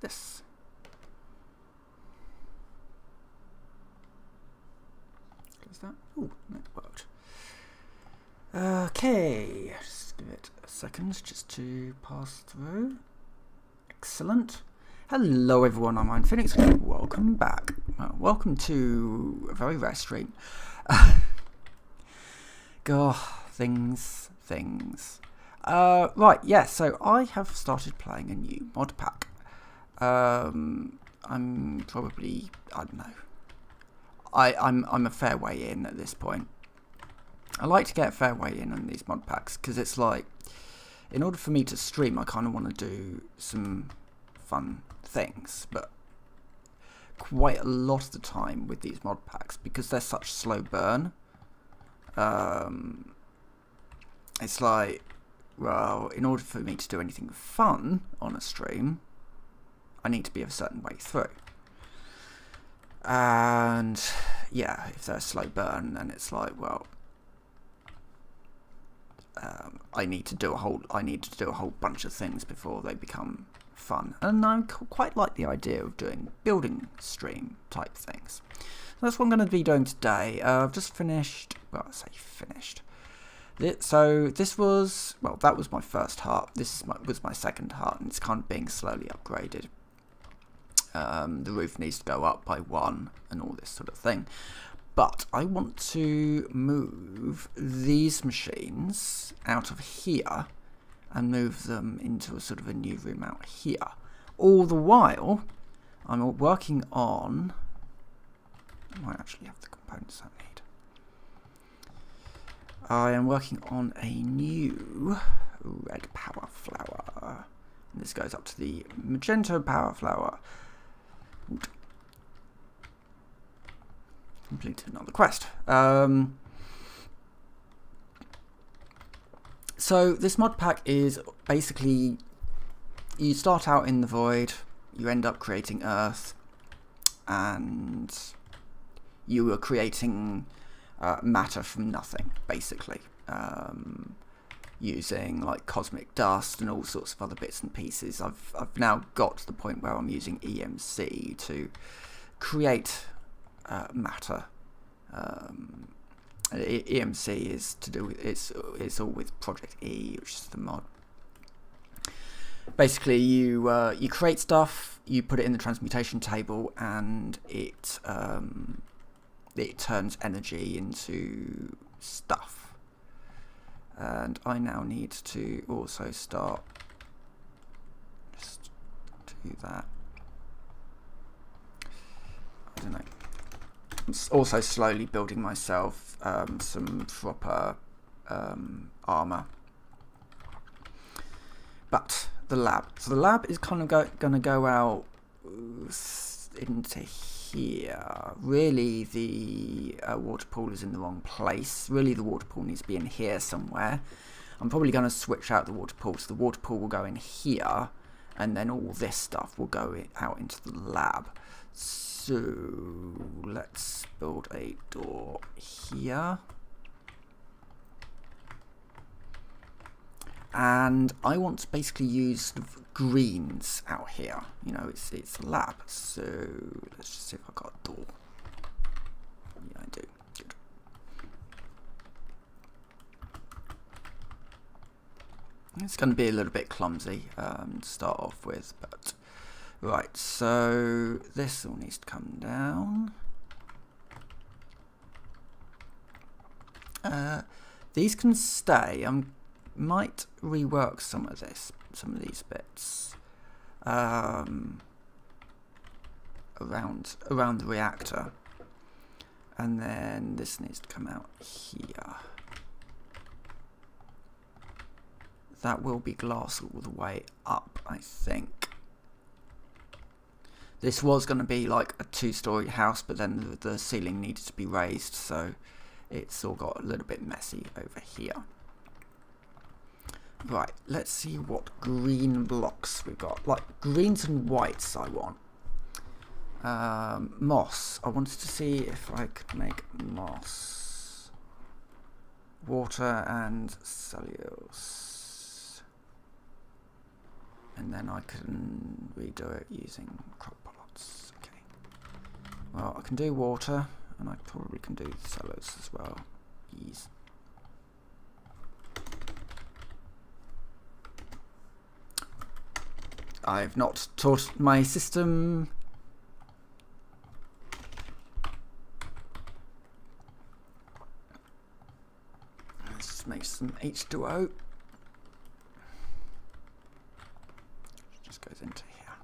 this. Close that. Ooh, that worked. Okay, just give it a second just to pass through. Excellent. Hello everyone, I'm Phoenix. Welcome back. Welcome to a very rare stream. Things. Right, yeah, so I have started playing a new mod pack. I'm probably, I don't know. I'm a fair way in at this point. I like to get a fair way in on these mod packs because it's like, in order for me to stream, I kind of want to do some fun things, but quite a lot of the time with these mod packs, because they're such slow burn, it's like, well, in order for me to do anything fun on a stream, I need to be a certain way through. And yeah, if they're a slow burn, then it's like, well, I need to do a whole bunch of things before they become fun. And I quite like the idea of doing building stream type things. So that's what I'm going to be doing today. I've just finished. Well, I say finished. So this was, well, that was my first heart. This was my second heart, and it's kind of being slowly upgraded. The roof needs to go up by 1 and all this sort of thing. But I want to move these machines out of here and move them into a sort of a new room out here. All the while, I'm working on... I might actually have the components I need. I am working on a new red power flower. And this goes up to the magenta power flower. Completed another quest. So this mod pack is basically, you start out in the void, you end up creating Earth, and you are creating matter from nothing, basically, using like cosmic dust and all sorts of other bits and pieces. I've now got to the point where I'm using EMC to create matter. EMC is to do with, it's all with Project E, which is the mod. Basically, you create stuff, you put it in the transmutation table, and it turns energy into stuff. And I now need to also start just do that. I don't know. I'm also slowly building myself some proper armor. But the lab. So the lab is kind of going to go out into here. Really, the water pool is in the wrong place. Really, the water pool needs to be in here somewhere. I'm probably going to switch out the water pool. So the water pool will go in here, and then all this stuff will go out into the lab. So let's build a door here. And I want to basically use sort of greens out here. You know, it's a lab. So let's just see if I've got a door. Yeah, I do. Good. It's going to be a little bit clumsy to start off with, but... Right, so this all needs to come down. These can stay. I might rework some of these bits around the reactor, and then this needs to come out here. That will be glass all the way up, I think. This was going to be like a 2-story house, but then the ceiling needed to be raised, so it's all got a little bit messy over here. Right, let's see what green blocks we've got. Like greens and whites I want. Moss. I wanted to see if I could make moss. Water and cellulose. And then I can redo it using crop plots. Okay. Well, I can do water, and I probably can do cellars as well. Ease. I've not taught my system. Let's just make some H2O. Just goes into here.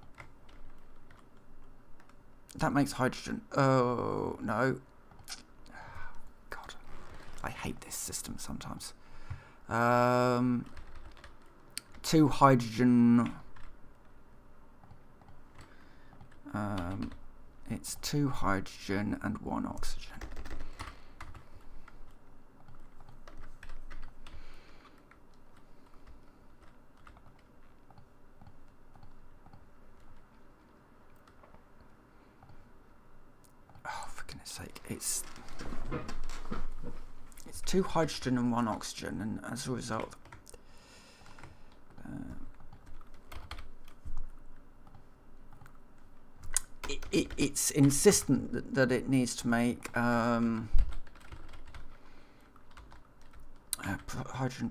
That makes hydrogen. Oh, no. God. I hate this system sometimes. 2 hydrogen. It's 2 hydrogen and 1 oxygen. Oh, for goodness sake, it's 2 hydrogen and 1 oxygen, and as a result, it's insistent that it needs to make hydrogen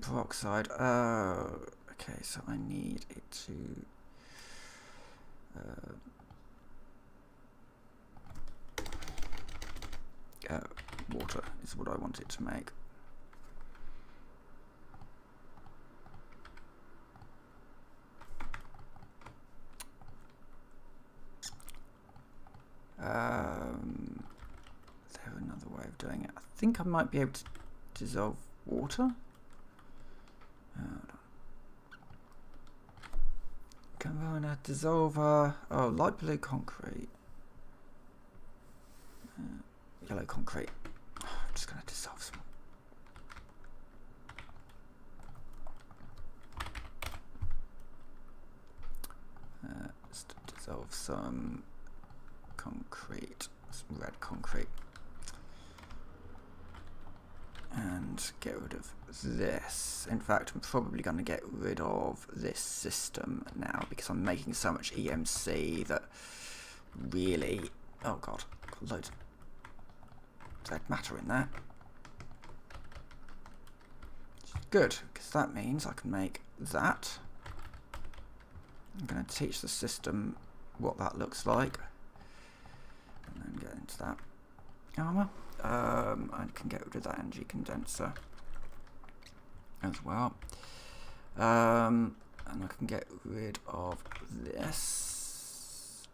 peroxide. Okay, so I need it to water is what I want it to make. Is there another way of doing it? I think I might be able to dissolve water. Combine a dissolver. Oh, light blue concrete. Yellow concrete. I'm just going to dissolve some. Just dissolve some concrete, some red concrete, and get rid of this. In fact, I'm probably going to get rid of this system now because I'm making so much EMC that really, oh god, got loads of dead matter in there. Good, because that means I can make that. I'm going to teach the system what that looks like. And then get into that armor. I can get rid of that energy condenser as well. And I can get rid of this.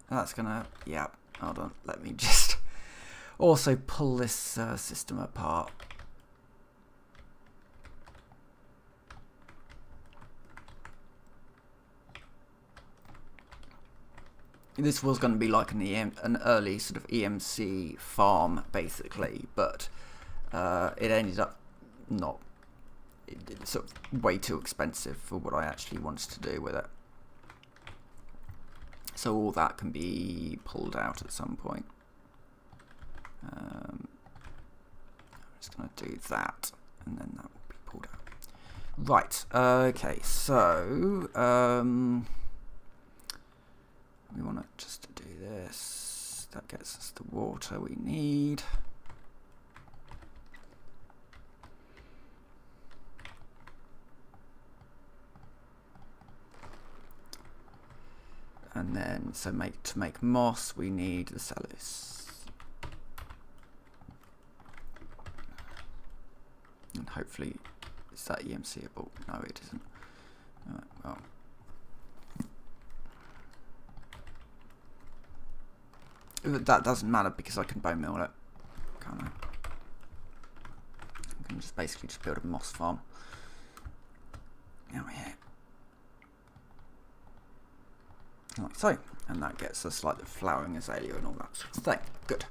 That's gonna, yeah, hold on, let me just also pull this system apart. This was going to be like an early sort of EMC farm, basically, but it ended up not. It's sort of way too expensive for what I actually wanted to do with it. So all that can be pulled out at some point. I'm just going to do that, and then that will be pulled out. Right. Okay. So. We want to just do this. That gets us the water we need. And then, so to make moss, we need the cellulose. And hopefully, is that EMCable? No, it isn't. Alright, well. That doesn't matter because I can bone mill it, can't I? I can just basically just build a moss farm out here, like so, and that gets us like the flowering azalea and all that sort of thing. Good.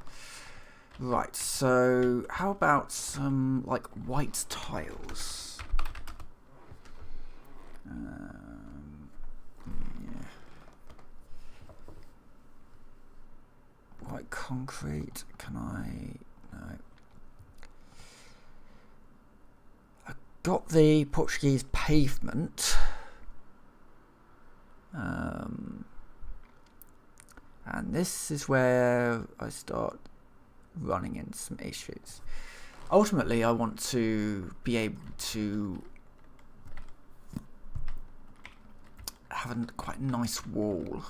Right. So how about some like white tiles? Yeah. White concrete, can I? No. I got the Portuguese pavement. And this is where I start running into some issues. Ultimately, I want to be able to have a quite nice wall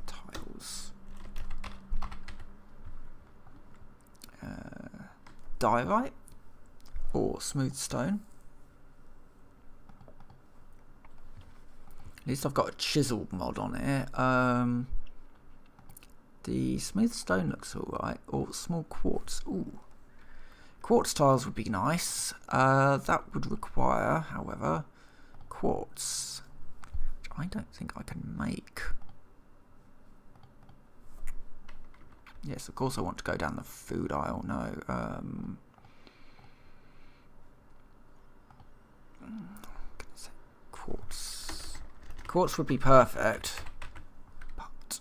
tiles. Diorite or smooth stone. At least I've got a chisel mod on it. The smooth stone looks alright. Or small quartz. Ooh. Quartz tiles would be nice. That would require, however, quartz. Which I don't think I can make. Yes, of course I want to go down the food aisle. No. I'm gonna say quartz. Quartz would be perfect. But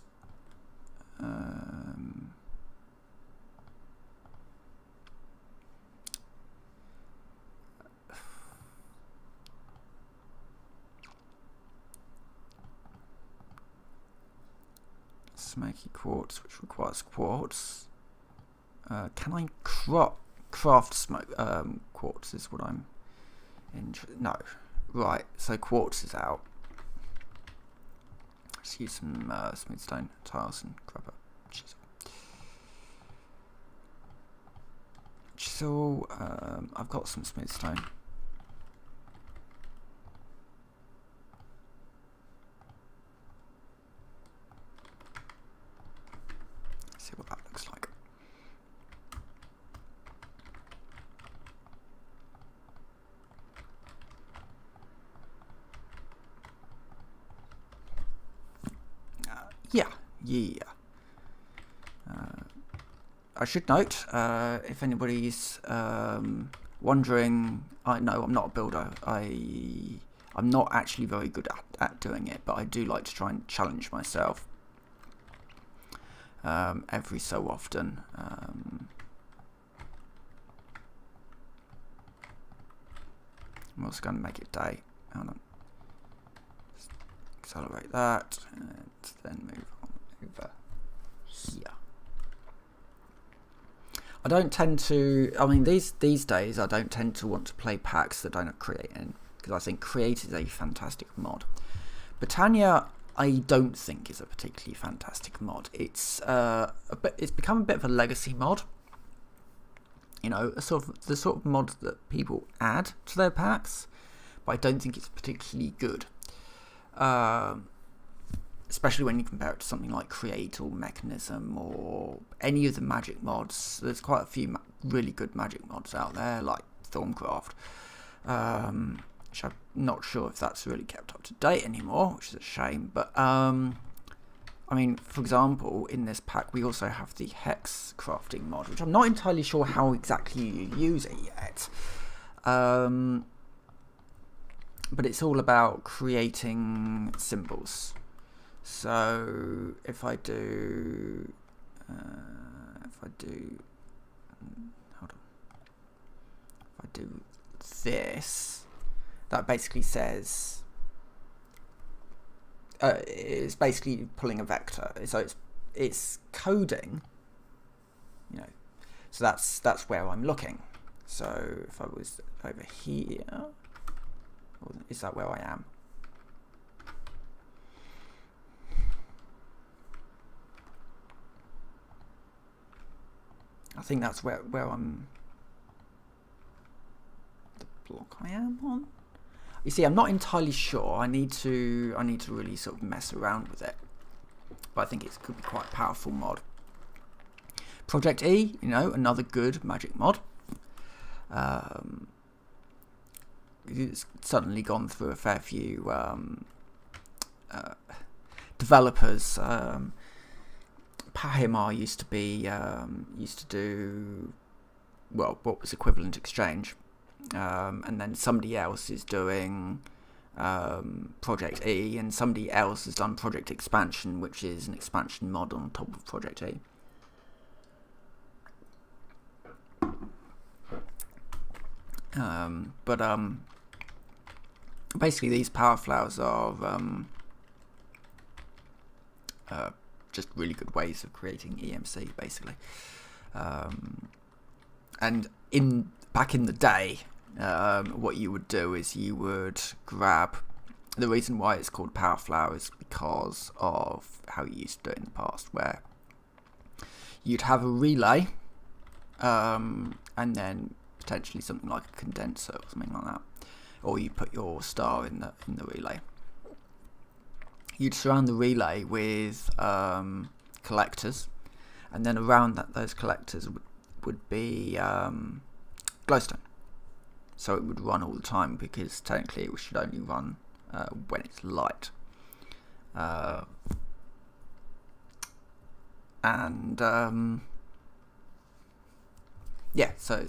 smoky quartz, which requires quartz. Can I craft smoke quartz? Is what I'm interested. No, right. So quartz is out. Let's use some smooth stone tiles and grab a chisel. Chisel. I've got some smooth stone. See what that looks like. Yeah. I should note, if anybody's wondering, no, I'm not a builder. I'm not actually very good at doing it, but I do like to try and challenge myself every so often. I'm also going to make it day. Hold on. Just accelerate that, and then move on over here. I don't tend to. I mean, these days, I don't tend to want to play packs that don't have create in, because I think create is a fantastic mod. Britannia, I don't think is a particularly fantastic mod. It's it's become a bit of a legacy mod. You know, the sort of mod that people add to their packs, but I don't think it's particularly good. Especially when you compare it to something like Create or Mechanism or any of the Magic mods. There's quite a few really good Magic mods out there, like Thorncraft, which I'm not sure if that's really kept up to date anymore, which is a shame. But I mean, for example, in this pack we also have the Hex crafting mod, which I'm not entirely sure how exactly you use it yet. But it's all about creating symbols. So if I do, hold on, if I do this, that basically says, it's basically pulling a vector. So it's coding, you know. So that's where I'm looking. So if I was over here, is that where I am? I think that's where I'm. The block I am on. You see, I'm not entirely sure. I need to really sort of mess around with it. But I think it could be quite a powerful mod. Project E, you know, another good Magic mod. It's certainly gone through a fair few developers. Pahimar used to do, well, what was equivalent exchange, and then somebody else is doing Project E, and somebody else has done Project Expansion, which is an expansion mod on top of Project E. Basically these power flowers are just really good ways of creating EMC, basically. And back in the day, what you would do is you would grab. The reason why it's called Power Flower is because of how you used to do it in the past, where you'd have a relay, and then potentially something like a condenser or something like that, or you put your star in the relay. You'd surround the relay with collectors, and then around those collectors would be glowstone. So it would run all the time, because technically it should only run when it's light. Yeah, so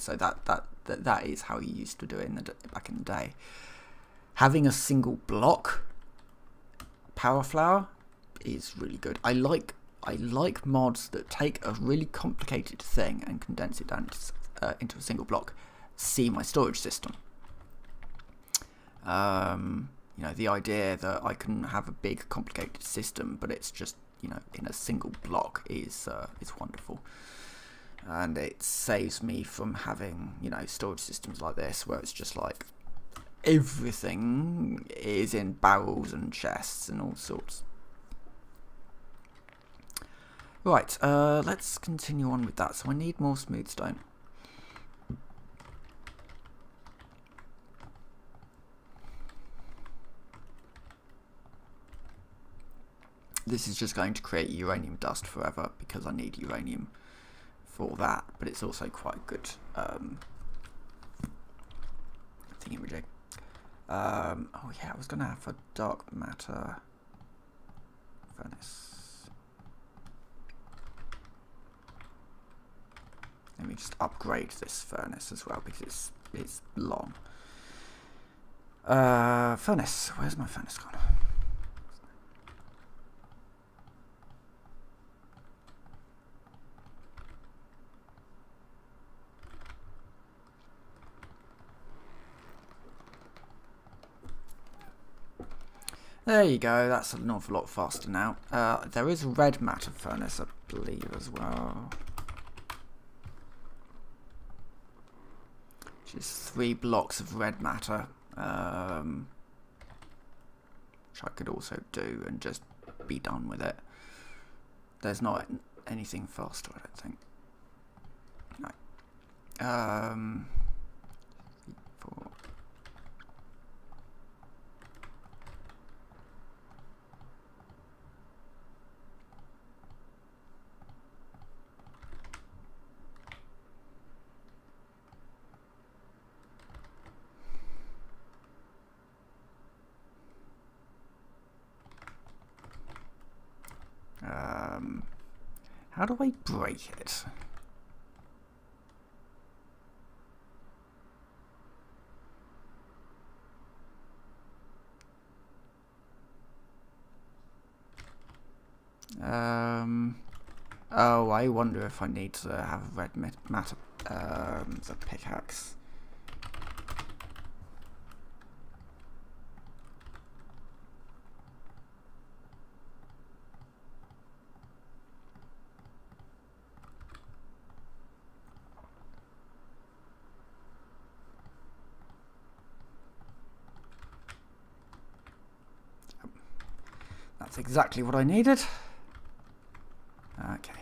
that is how you used to do it back in the day. Having a single block Power Flower is really good. I like mods that take a really complicated thing and condense it down into a single block. See my storage system. The idea that I can have a big complicated system, but it's just in a single block is wonderful, and it saves me from having storage systems like this where it's just like everything is in barrels and chests and all sorts. Right, let's continue on with that. So I need more smooth stone. This is just going to create uranium dust forever, because I need uranium for that, but it's also quite good thingamajig. Oh yeah, I was going to have a dark matter furnace. Let me just upgrade this furnace as well, because it's long. Furnace, where's my furnace gone? There you go, that's an awful lot faster now. There is a red matter furnace, I believe, as well. Which is 3 blocks of red matter. Which I could also do and just be done with it. There's not anything faster, I don't think. No. 4. How do I break it? Oh, I wonder if I need to have a red matter the pickaxe. That's exactly what I needed. Okay.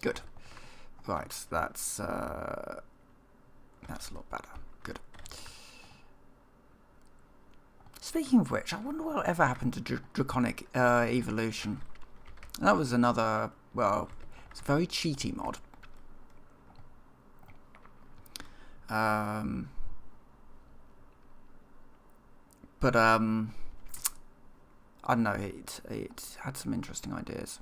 Good. Right, that's a lot better. Good. Speaking of which, I wonder what ever happened to Draconic Evolution. That was another, well, it's a very cheaty mod. But I don't know, it had some interesting ideas.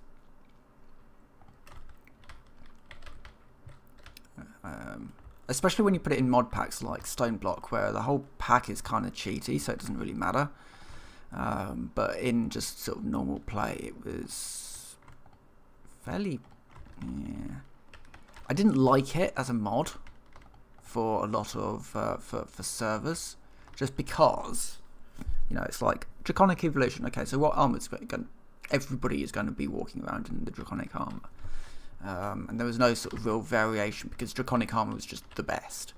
Especially when you put it in mod packs like Stone Block, where the whole pack is kind of cheaty, so it doesn't really matter. But in just sort of normal play, it was fairly, yeah. I didn't like it as a mod for a lot of for servers, just because, you know, it's like Draconic Evolution. Okay, so what armor's going? Everybody is going to be walking around in the Draconic armor, and there was no sort of real variation because Draconic armor was just the best.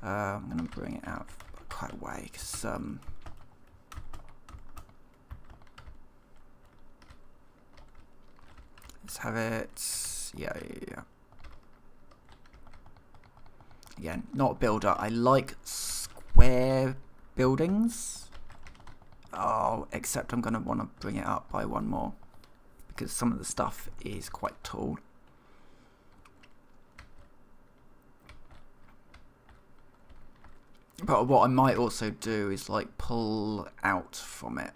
I'm going to bring it out quite a way because let's have it. Yeah. Again, not a builder. I like square buildings. Oh, except I'm going to want to bring it up by one more because some of the stuff is quite tall. But what I might also do is like pull out from it.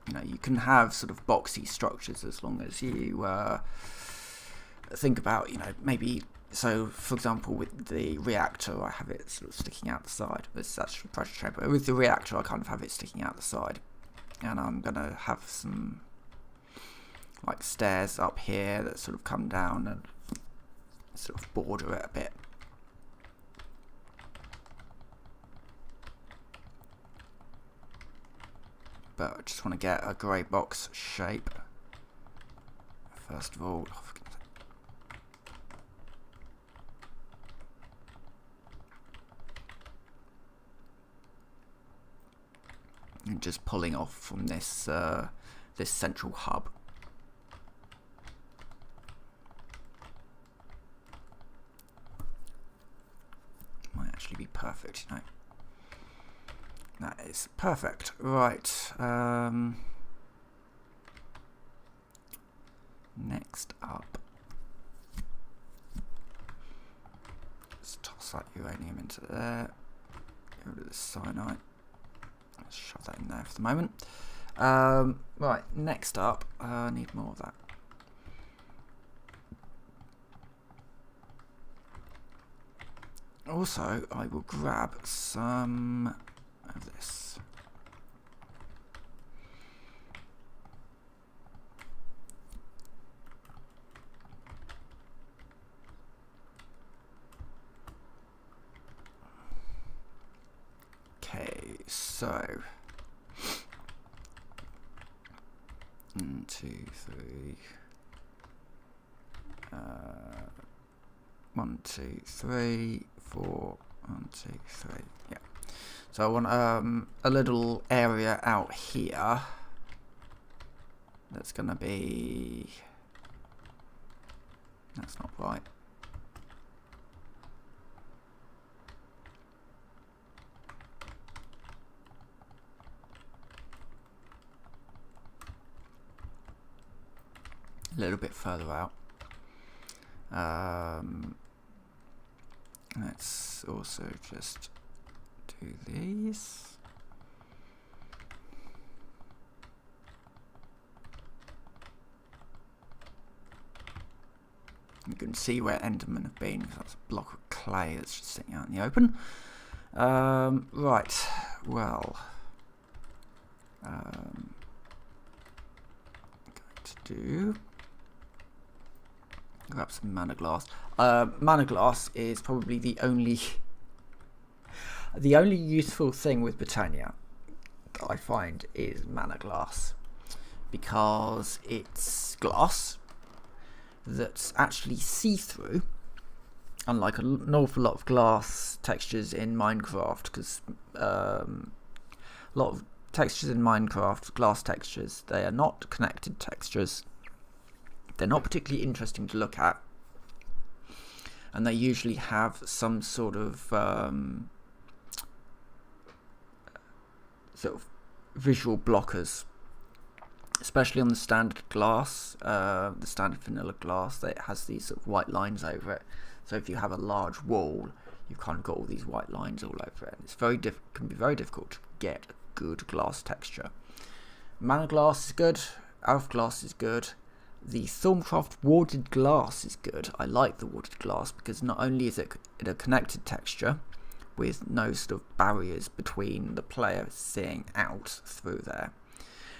You know, you can have sort of boxy structures as long as you think about, you know, maybe. So, for example, with the reactor, I have it sort of sticking out the side. That's actually a pressure chamber. With the reactor, I kind of have it sticking out the side. And I'm going to have some, like, stairs up here that sort of come down and sort of border it a bit. But I just want to get a grey box shape. First of all, and just pulling off from this this central hub. Might actually be perfect, you know. That is perfect. Right. Next up, let's toss that uranium into there. Get rid of the cyanide. Let's shove that in there for the moment. Right, next up, I need more of that. Also, I will grab some of this. Okay, so 1, 2, 3. 1, 2, 3, 4. 1, 2, 3. Yeah. So I want a little area out here. That's gonna be. That's not right. A little bit further out. Let's also just do these. You can see where Endermen have been because that's a block of clay that's just sitting out in the open. Right, well, I'm going to do. Grab some mana glass. Mana glass is probably the only useful thing with Britannia that I find is mana glass, because it's glass that's actually see-through, unlike an awful lot of glass textures in Minecraft, because a lot of textures in Minecraft, glass textures, they are not connected textures. They're not particularly interesting to look at, and they usually have some sort of visual blockers, especially on the standard glass, the standard vanilla glass. That has these sort of white lines over it. So if you have a large wall, you've kind of got all these white lines all over it. And it's can be very difficult to get a good glass texture. Mana glass is good. Elf glass is good. The Thorncraft warded glass is good. I like the warded glass because not only is it a connected texture with no sort of barriers between the player seeing out through there,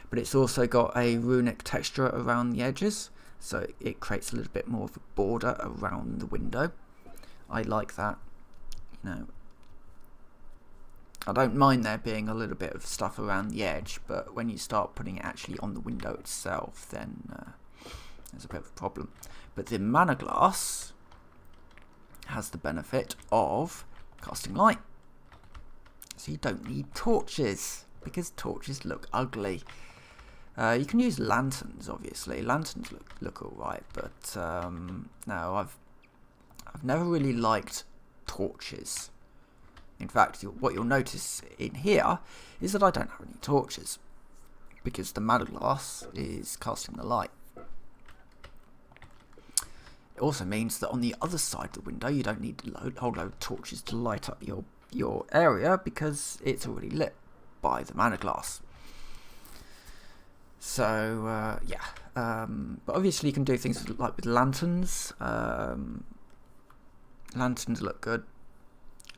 but it's also got a runic texture around the edges, so it creates a little bit more of a border around the window. I like that. You know, I don't mind there being a little bit of stuff around the edge, but when you start putting it actually on the window itself, then there's a bit of a problem. But the mana glass has the benefit of casting light. So you don't need torches, because torches look ugly. You can use lanterns, obviously. Lanterns look alright, but no, I've never really liked torches. In fact, what you'll notice in here is that I don't have any torches, because the mana glass is casting the light. It also means that on the other side of the window you don't need a whole load of torches to light up your area, because it's already lit by the mana glass. So yeah, but obviously you can do things like with lanterns. Lanterns look good,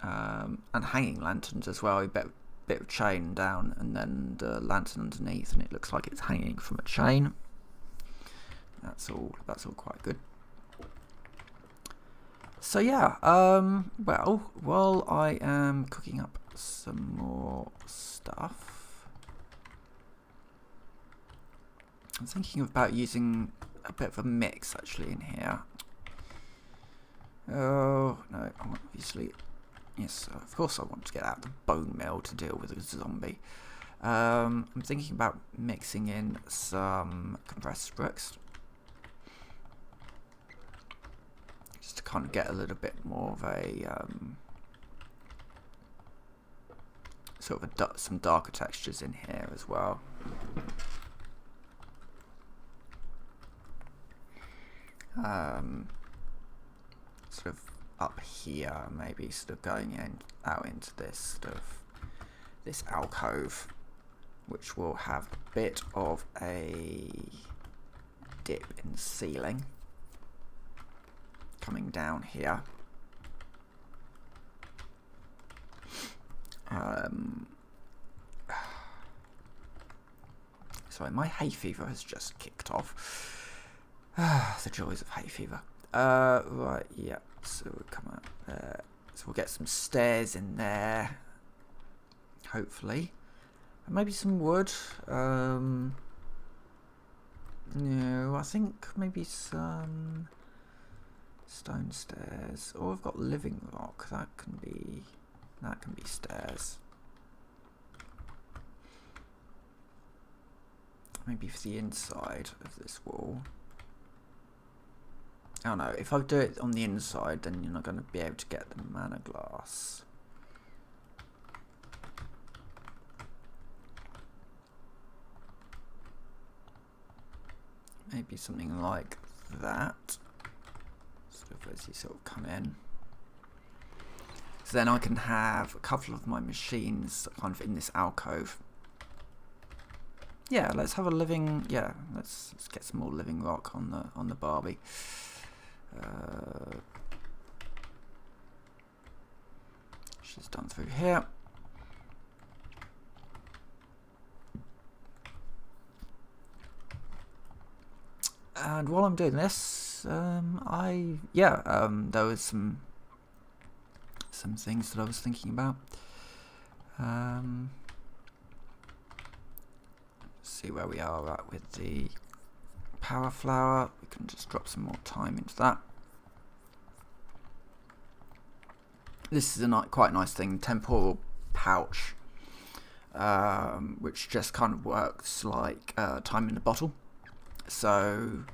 and hanging lanterns as well. You bit of chain down and then the lantern underneath, and it looks like it's hanging from a chain. That's all quite good. So yeah, well, while I am cooking up some more stuff, I'm thinking about using a bit of a mix actually in here. Oh no, obviously, yes, of course I want to get out the bone meal to deal with a zombie. I'm thinking about mixing in some compressed bricks, just to kind of get a little bit more of a sort of some darker textures in here as well. Sort of up here, maybe sort of going out into this sort of this alcove, which will have a bit of a dip in the ceiling coming down here. Sorry, my hay fever has just kicked off. The joys of hay fever. Right, yeah, so we'll come out there. So we'll get some stairs in there, hopefully. And maybe some wood. No, I think maybe some stone stairs. Or I've got living rock. That can be stairs. Maybe for the inside of this wall. Oh no, if I do it on the inside, then you're not going to be able to get the mana glass. Maybe something like that. Sort of as you sort of come in. So then I can have a couple of my machines kind of in this alcove. Yeah, let's have a living. Yeah, let's get some more living rock on the Barbie. She's done through here. And while I'm doing this, there was some things that I was thinking about. See where we are at with the power flower. We can just drop some more time into that. This is a quite nice thing, temporal pouch, which just kind of works like time in a bottle. So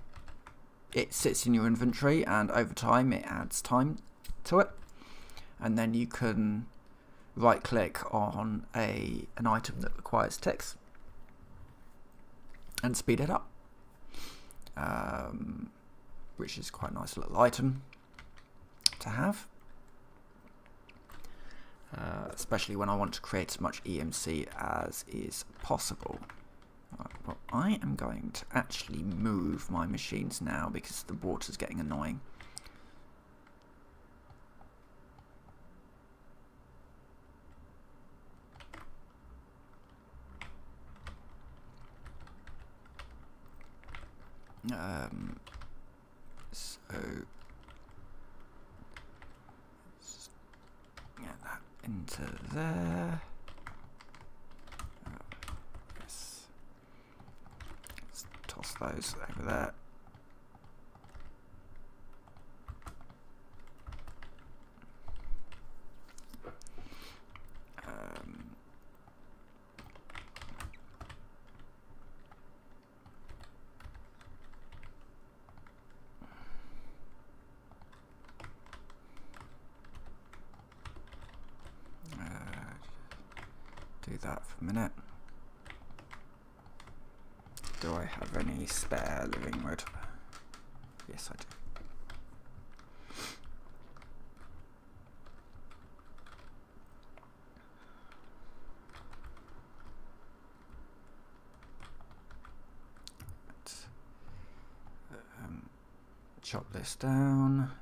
it sits in your inventory, and over time it adds time to it, and then you can right click on an item that requires ticks and speed it up, which is quite a nice little item to have, especially when I want to create as much EMC as is possible. Right, well, I am going to actually move my machines now because the water's getting annoying. So into there. Yes. Let's toss those over there. Do that for a minute. Do I have any spare living wood? Yes, I do. Chop this down.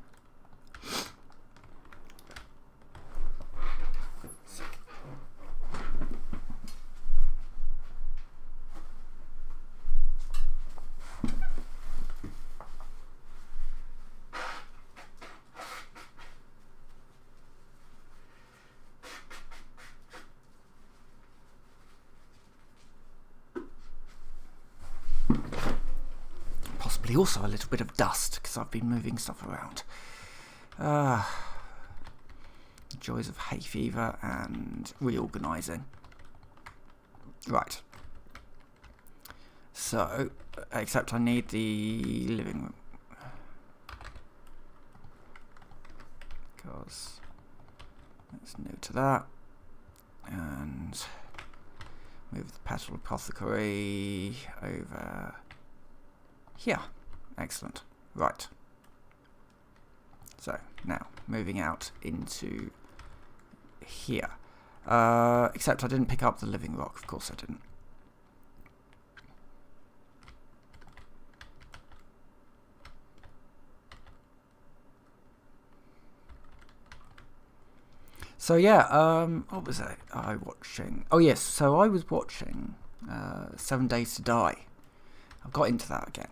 Possibly also a little bit of dust because I've been moving stuff around. The joys of hay fever and reorganising. Right. So, except I need the living room. Because it's new to that. And move the petal apothecary over here. Excellent. Right. So, now, moving out into here. Except I didn't pick up the living rock. Of course I didn't. So yeah, what was I watching? Oh yes, so I was watching 7 Days to Die. I've got into that again.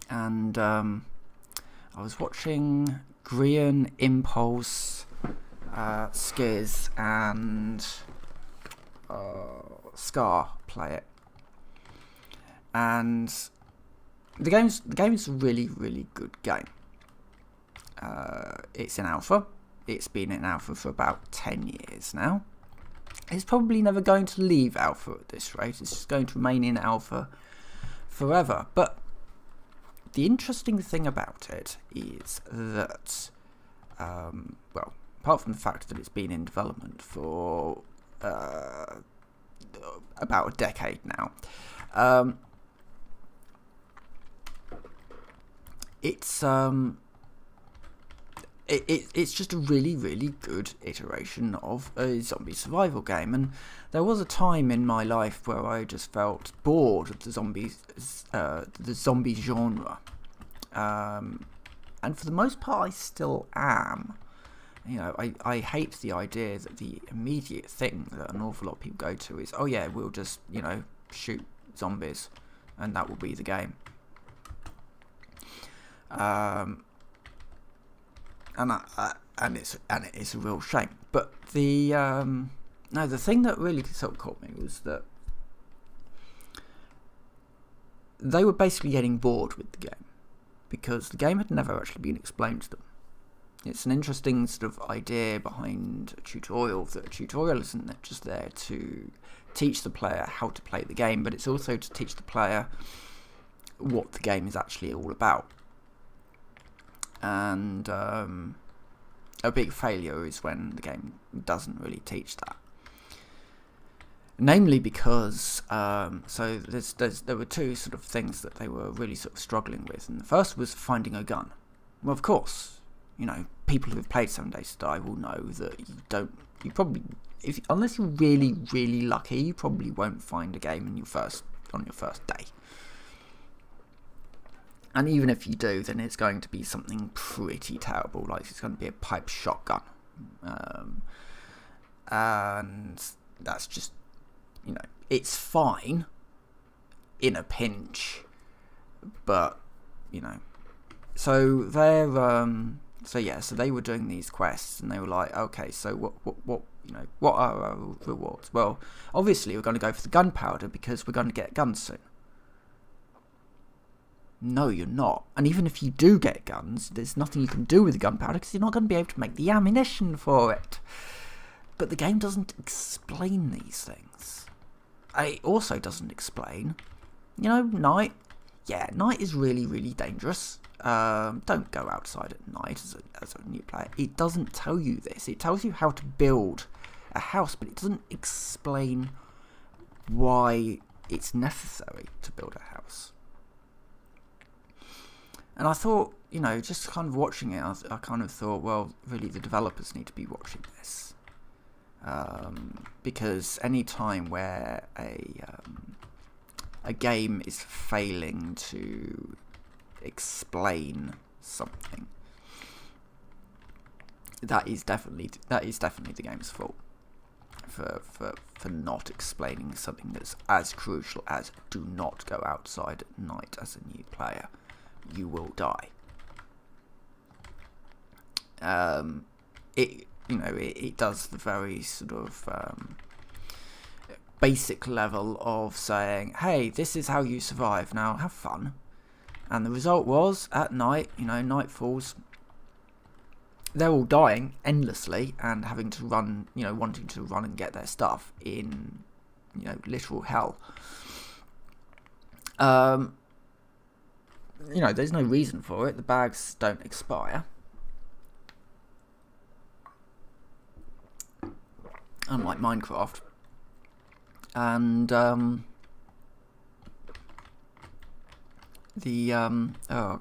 And I was watching Grian, Impulse, Skiz, and Scar play it. And the game's a really, really good game. It's in alpha. It's been in alpha for about 10 years now. It's probably never going to leave alpha at this rate. It's just going to remain in alpha forever. But the interesting thing about it is that, well, apart from the fact that it's been in development for about a decade now, it's just a really, really good iteration of a zombie survival game. And there was a time in my life where I just felt bored of the zombie genre. And for the most part, I still am. You know, I hate the idea that the immediate thing that an awful lot of people go to is, oh yeah, we'll just, you know, shoot zombies, and that will be the game. And it is a real shame. But the thing that really sort of caught me was that they were basically getting bored with the game because the game had never actually been explained to them. It's an interesting sort of idea behind a tutorial, that a tutorial isn't just there to teach the player how to play the game, but it's also to teach the player what the game is actually all about. And a big failure is when the game doesn't really teach that. Namely because, so there were two sort of things that they were really sort of struggling with. And the first was finding a gun. Well, of course, you know, people who have played 7 Days to Die will know that you probably, unless you're really, really lucky, you probably won't find a game on your first day. And even if you do, then it's going to be something pretty terrible, like it's going to be a pipe shotgun. And that's just, you know, it's fine in a pinch, but, you know. So So yeah, so they were doing these quests, and they were like, okay, so what are our rewards? Well, obviously we're going to go for the gunpowder because we're going to get guns soon. No, you're not. And even if you do get guns, there's nothing you can do with the gunpowder because you're not going to be able to make the ammunition for it. But the game doesn't explain these things. It also doesn't explain, night. Yeah, night is really, really dangerous. Don't go outside at night as a new player. It doesn't tell you this. It tells you how to build a house, but it doesn't explain why it's necessary to build a house. And I thought, just kind of watching it, I kind of thought, well, really the developers need to be watching this. Because any time where a game is failing to explain something, that is definitely the game's fault for not explaining something that's as crucial as do not go outside at night as a new player. You will die. It does the very sort of basic level of saying, hey, this is how you survive, now have fun. And the result was, at night, night falls, they're all dying endlessly and having to run, wanting to run and get their stuff in, literal hell. There's no reason for it. The bags don't expire. Unlike Minecraft. And, oh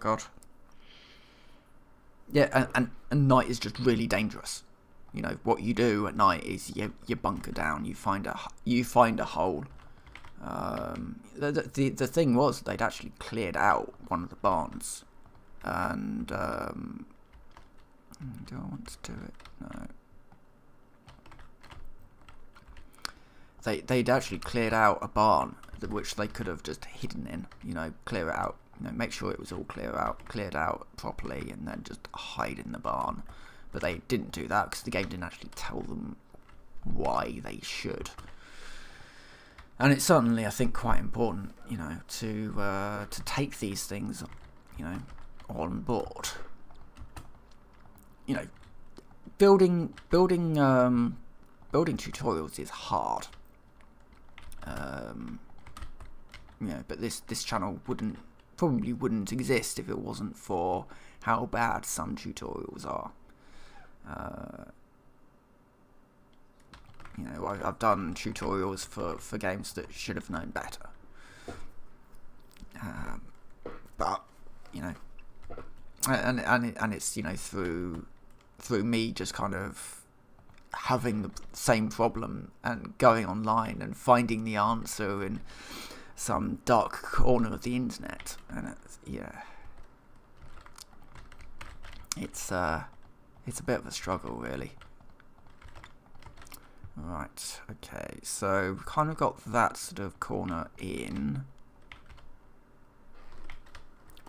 god. Yeah, and night is just really dangerous. What you do at night is you bunker down, you find a hole. The thing was, they'd actually cleared out one of the barns, and do I want to do it? No. They'd actually cleared out a barn which they could have just hidden in, clear it out, make sure it was all cleared out properly, and then just hide in the barn. But they didn't do that because the game didn't actually tell them why they should. And it's certainly, I think, quite important, to take these things, on board. Building tutorials is hard. But this channel probably wouldn't exist if it wasn't for how bad some tutorials are. I've done tutorials for games that should have known better. But and it's through me just kind of having the same problem and going online and finding the answer in some dark corner of the internet, and it's a bit of a struggle, really. Right, okay, so we've kind of got that sort of corner in.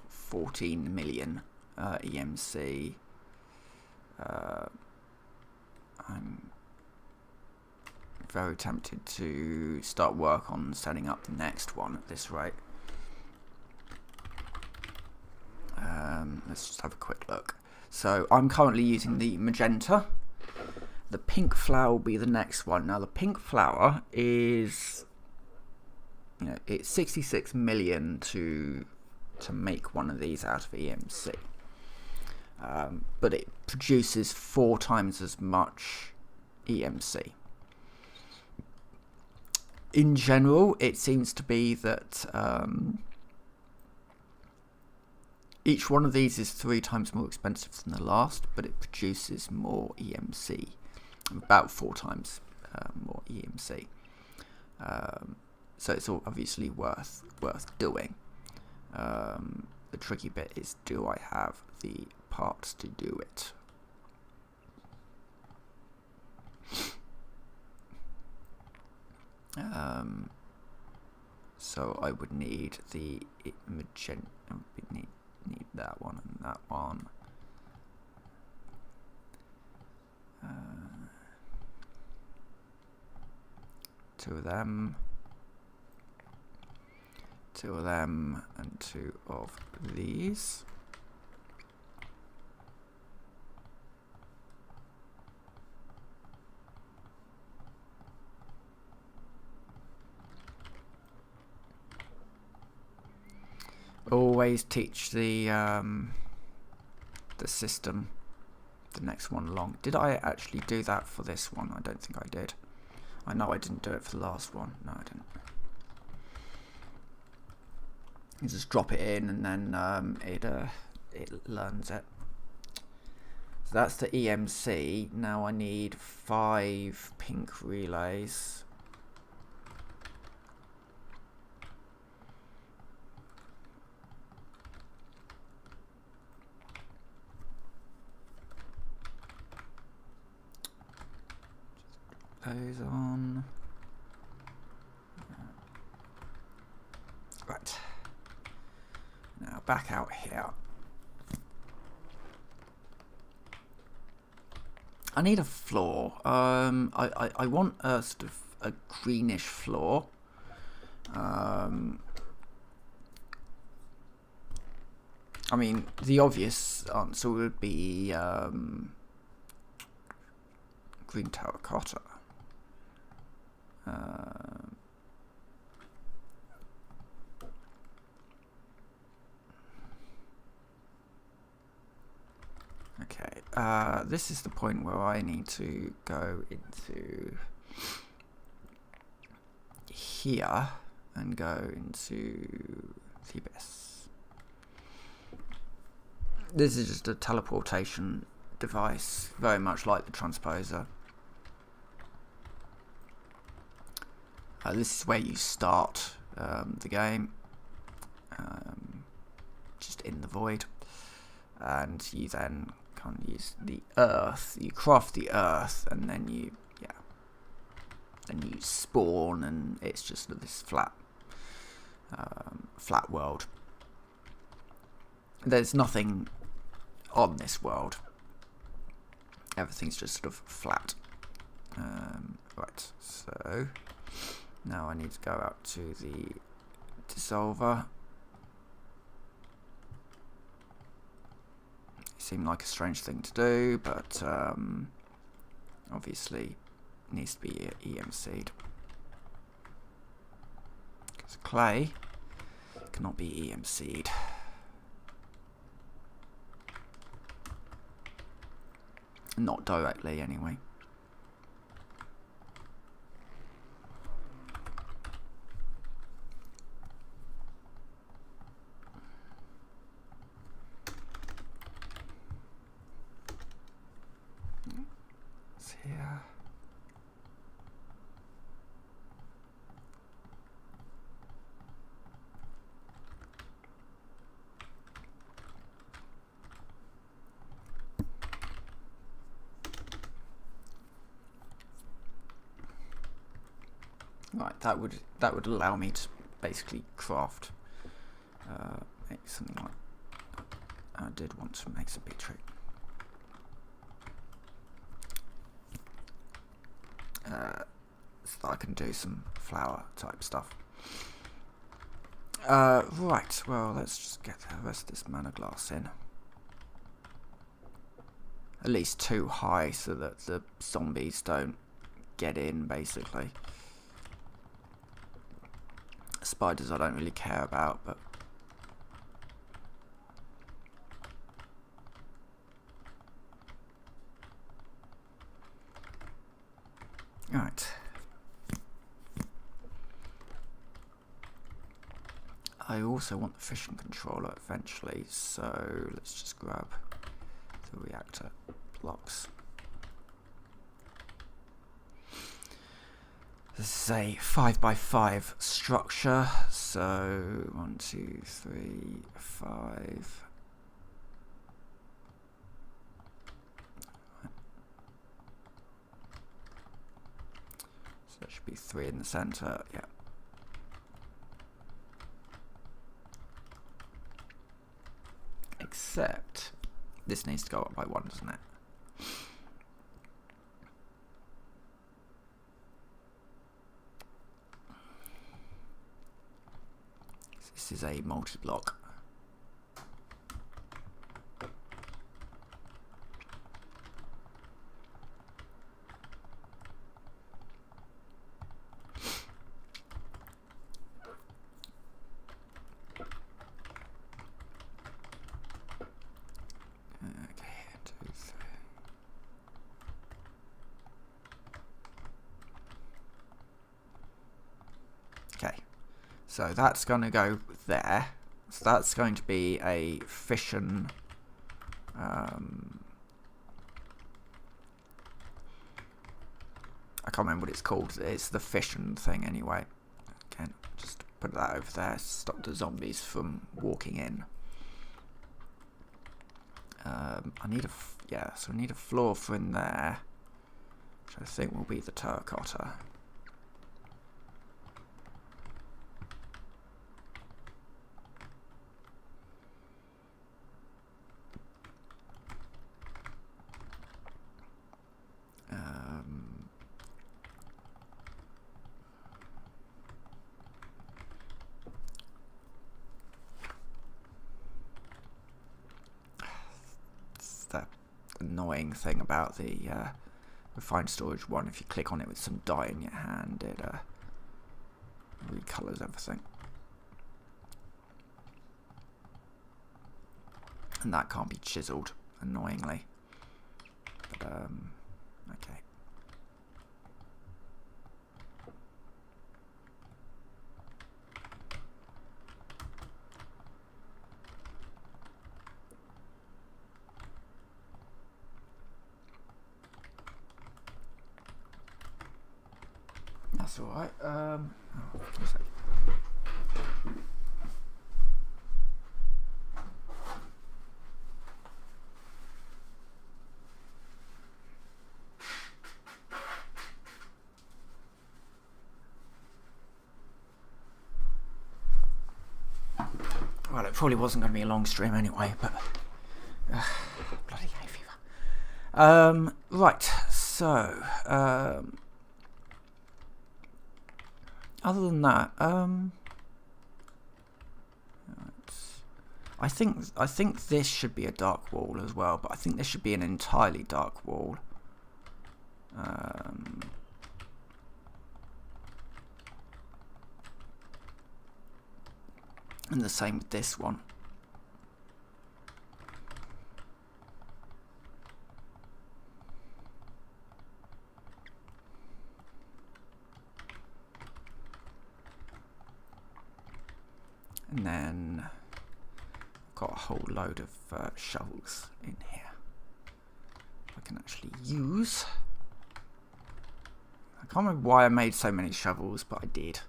14 million EMC. I'm very tempted to start work on setting up the next one at this rate. Let's just have a quick look. So I'm currently using the magenta. The pink flower will be the next one. Now the pink flower is, it's 66 million to make one of these out of EMC. But it produces 4 times as much EMC. In general, it seems to be that each one of these is 3 times more expensive than the last, but it produces more EMC, about 4 times more EMC. So it's all obviously worth doing. The tricky bit is, do I have the parts to do it? So I would need the magenta, need that one and that one. 2 of them. 2 of them, and 2 of these. Always teach the system the next one along. Did I actually do that for this one? I don't think I did. I know I didn't do it for the last one. No, I didn't. You just drop it in and then it learns it. So that's the EMC. Now I need 5 pink relays. Those on. Right. Now back out here. I need a floor. I want a sort of a greenish floor. I mean, the obvious answer would be green terracotta. Okay, this is the point where I need to go into here and go into the abyss. This is just a teleportation device, very much like the transposer. This is where you start the game, just in the void, and you then kind of use the earth. You craft the earth, and then you spawn, and it's just this flat world. There's nothing on this world. Everything's just sort of flat. Right, so now I need to go out to the dissolver. It seemed like a strange thing to do, but obviously it needs to be EMC'd. Because clay cannot be EMC'd. Not directly, anyway. It's here. Right, that would allow me to basically craft make something like I did want to make some beetroot. So that I can do some flower type stuff. Right, well, let's just get the rest of this mana glass in. At least 2 high so that the zombies don't get in, basically. Spiders I don't really care about, but right. I also want the fission controller eventually, so let's just grab the reactor blocks. This is a 5x5 structure, so 1, 2, 3, 5. So there should be 3 in the center, yeah. Except this needs to go up by 1, doesn't it? this is a multi-block. Okay, so that's going to go there. So that's going to be a fission. I can't remember what it's called. It's the fission thing anyway. Again, just put that over there. Stop the zombies from walking in. I need so I need a floor for in there, which I think will be the terracotta. Annoying thing about the refined storage one, if you click on it with some dye in your hand, it recolors everything, and that can't be chiseled, annoyingly. But okay. That's alright. Well, it probably wasn't going to be a long stream anyway, but bloody hay fever. Right, so other than that, I think this should be a dark wall as well, but I think this should be an entirely dark wall. And the same with this one. And then I've got a whole load of shovels in here I can actually use. I can't remember why I made so many shovels, but I did.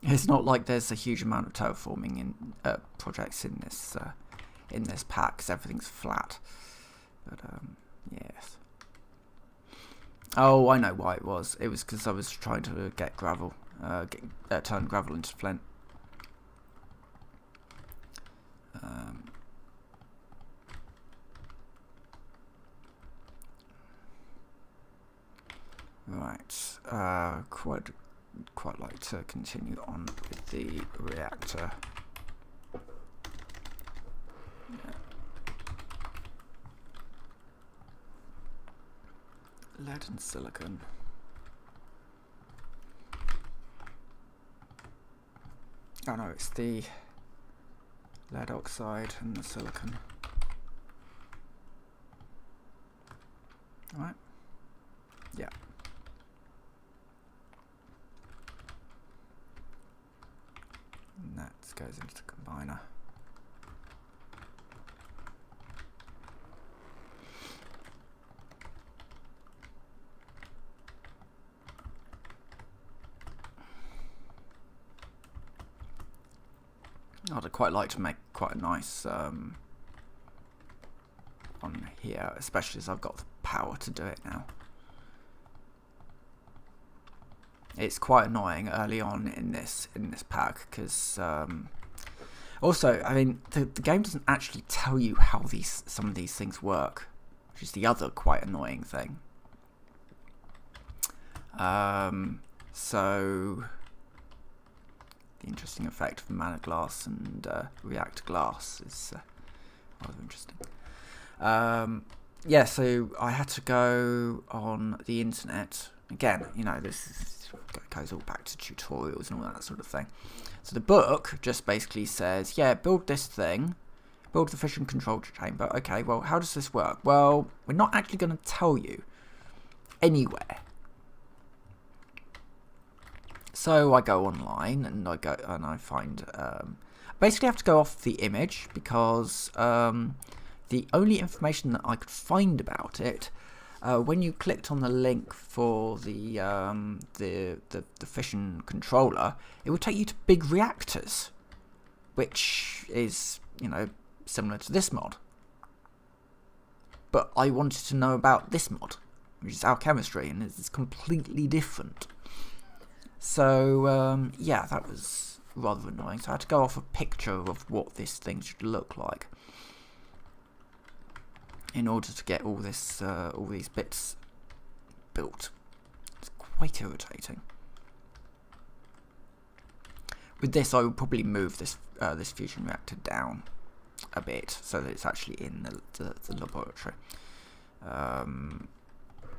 It's not like there's a huge amount of terraforming in projects in this pack, because everything's flat. But yes. Oh, I know why it was. It was because I was trying to get gravel, turn gravel into flint. Right. Quite like to continue on with the reactor. Yeah. Lead and silicon. Oh no, it's the lead oxide and the silicon. Alright. Yeah. And that goes into the combiner. I'd quite like to make quite a nice one here, especially as I've got the power to do it now. It's quite annoying early on in this pack because Also, I mean, the game doesn't actually tell you how some of these things work, which is the other quite annoying thing. So the interesting effect of mana glass and reactor glass is rather interesting. Yeah, so I had to go on the internet. Again, you know, this goes all back to tutorials and all that sort of thing. So the book just basically says, yeah, build this thing, build the fission control chamber. Okay, well, how does this work? Well, we're not actually going to tell you anywhere. So I go online and I find basically I have to go off the image because the only information that I could find about it, when you clicked on the link for the fission controller, it would take you to big reactors, which is, you know, similar to this mod. But I wanted to know about this mod, which is alchemistry, and it's completely different. So yeah, that was rather annoying. So I had to go off a picture of what this thing should look like in order to get all these bits built. It's quite irritating. With this, I would probably move this fusion reactor down a bit so that it's actually in the laboratory,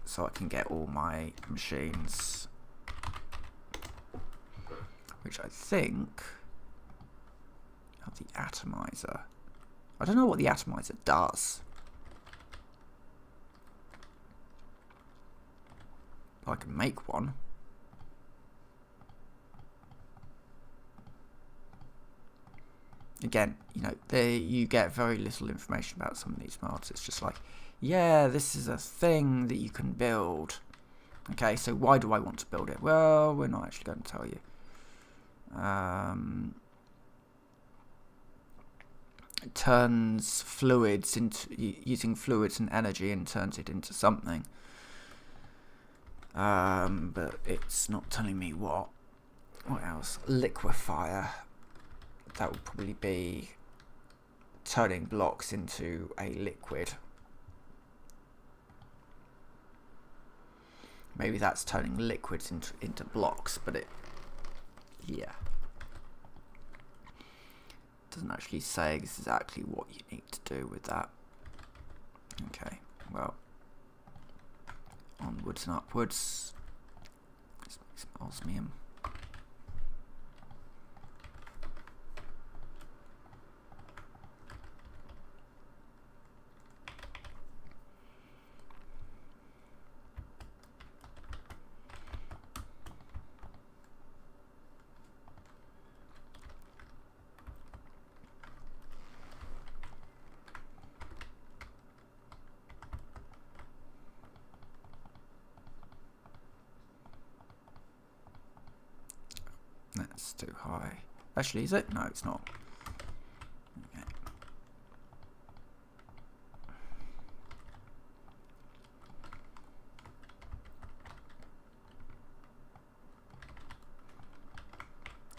so I can get all my machines, which I think have the atomizer. I don't know what the atomizer does. I can make one. Again, you know, you get very little information about some of these mods. It's just like, yeah, this is a thing that you can build. Okay, so why do I want to build it? Well, we're not actually going to tell you. It turns fluids into, using fluids and energy, and turns it into something. But it's not telling me what. What else? Liquefier. That would probably be turning blocks into a liquid. Maybe that's turning liquids into blocks, but it, yeah, doesn't actually say exactly what you need to do with that. Okay, well, onwards and upwards. Let's make some osmium. That's too high. Actually, is it? No, it's not. Okay.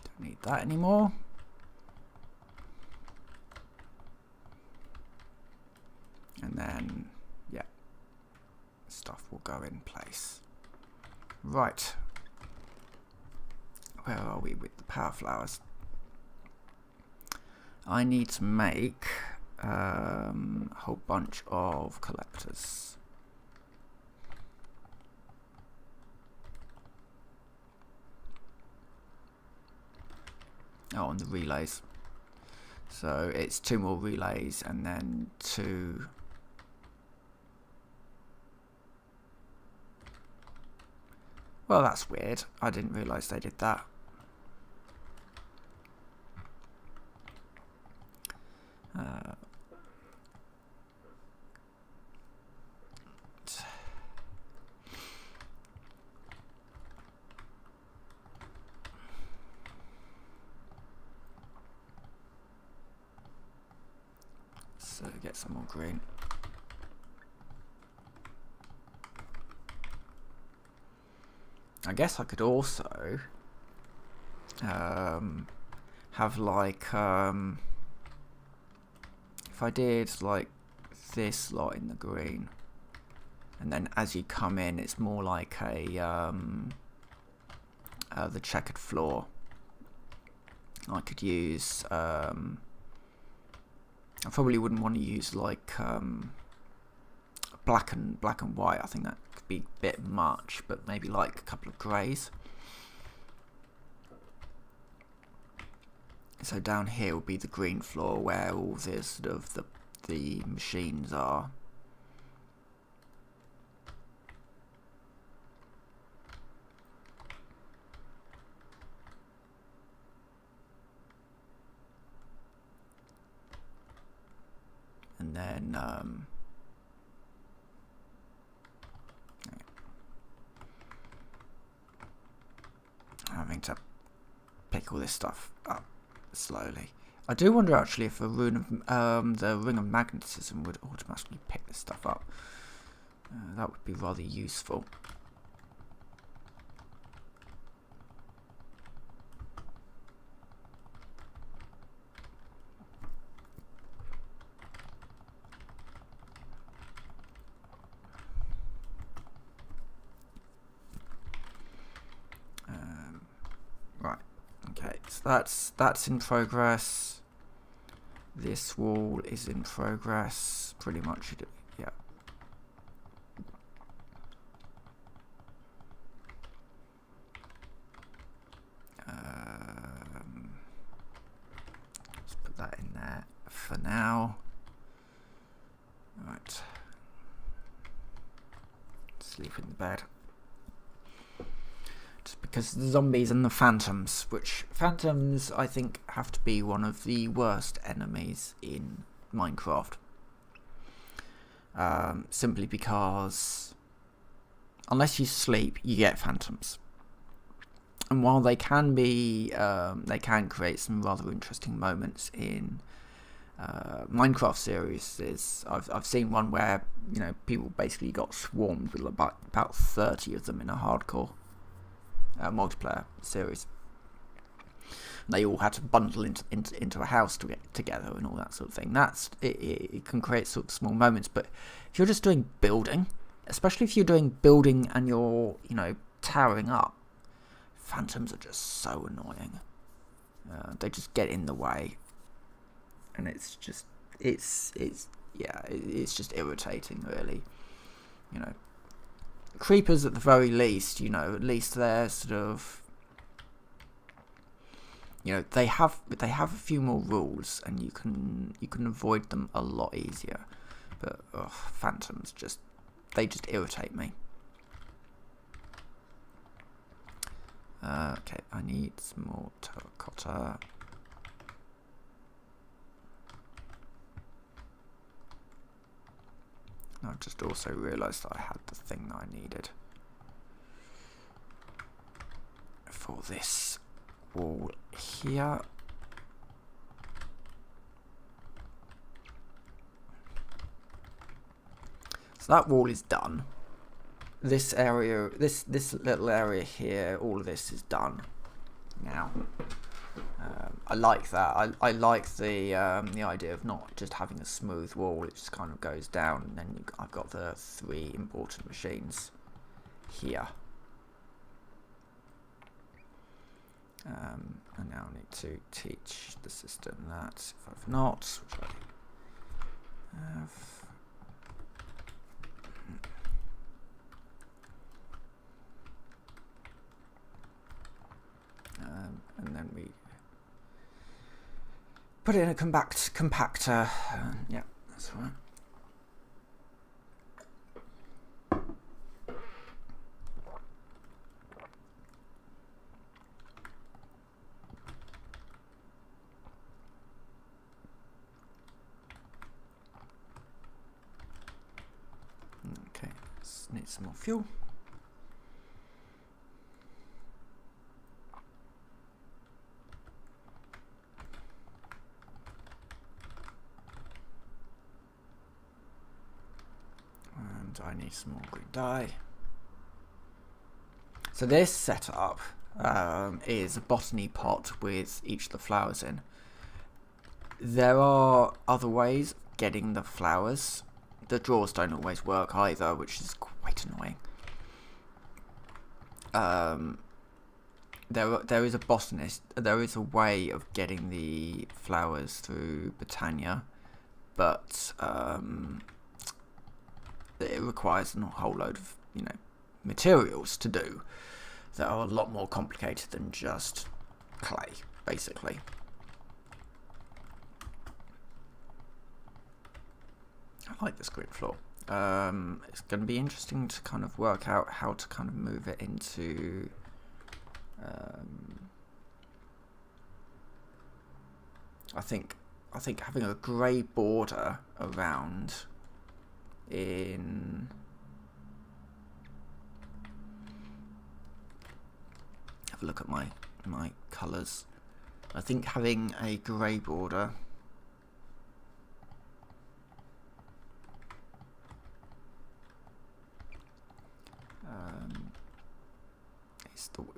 Don't need that anymore. And then, yeah, stuff will go in place. Right. Where are we with the power flowers? I need to make a whole bunch of collectors. Oh, and the relays. So it's 2 more relays and then 2. Well, that's weird. I didn't realise they did that. So get some more green. I guess I could also have like if I did like this lot in the green, and then as you come in, it's more like a the checkered floor. I could use. I probably wouldn't want to use like black and white. I think that could be a bit much, but maybe like a couple of greys. So down here will be the green floor where all this sort of the machines are. And then having to pick all this stuff up slowly. I do wonder actually if a rune of the ring of magnetism would automatically pick this stuff up. That would be rather useful. Right. Okay. So that's in progress. This wall is in progress. Pretty much. Yeah. Let's put that in there for now. Right. Sleep in the bed. Just because the zombies and the phantoms, which phantoms I think have to be one of the worst enemies in Minecraft. Simply because unless you sleep, you get phantoms. And while they can be, they can create some rather interesting moments in Minecraft series. I've seen one where people basically got swarmed with about 30 of them in a hardcore multiplayer series. They all had to bundle into a house to get together and all that sort of thing. It can create sort of small moments, but if you're just doing building, especially if you're doing building and you're towering up, phantoms are just so annoying. They just get in the way, and it's just irritating, really. Creepers at the very least, at least they're sort of, they have a few more rules, and you can avoid them a lot easier. But phantoms they just irritate me. Okay, I need some more terracotta. I've just also realised that I had the thing that I needed for this wall here. So that wall is done. This area, this little area here, all of this is done now. I like that. I like the idea of not just having a smooth wall. It just kind of goes down, and then I've got the 3 important machines here. And now I need to teach the system that if I've not, which I have. And then we put it in a compactor. Yeah, that's right. Okay, let's need some more fuel. I need some more green dye. So this setup is a botany pot with each of the flowers in. There are other ways getting the flowers. The drawers don't always work either, which is quite annoying. There is a botanist. There is a way of getting the flowers through Britannia, but it requires a whole load of materials to do that are a lot more complicated than just clay, basically. I like this grid floor. It's going to be interesting to kind of work out how to kind of move it into I think having a grey border around in have a look at my colours. I think having a grey border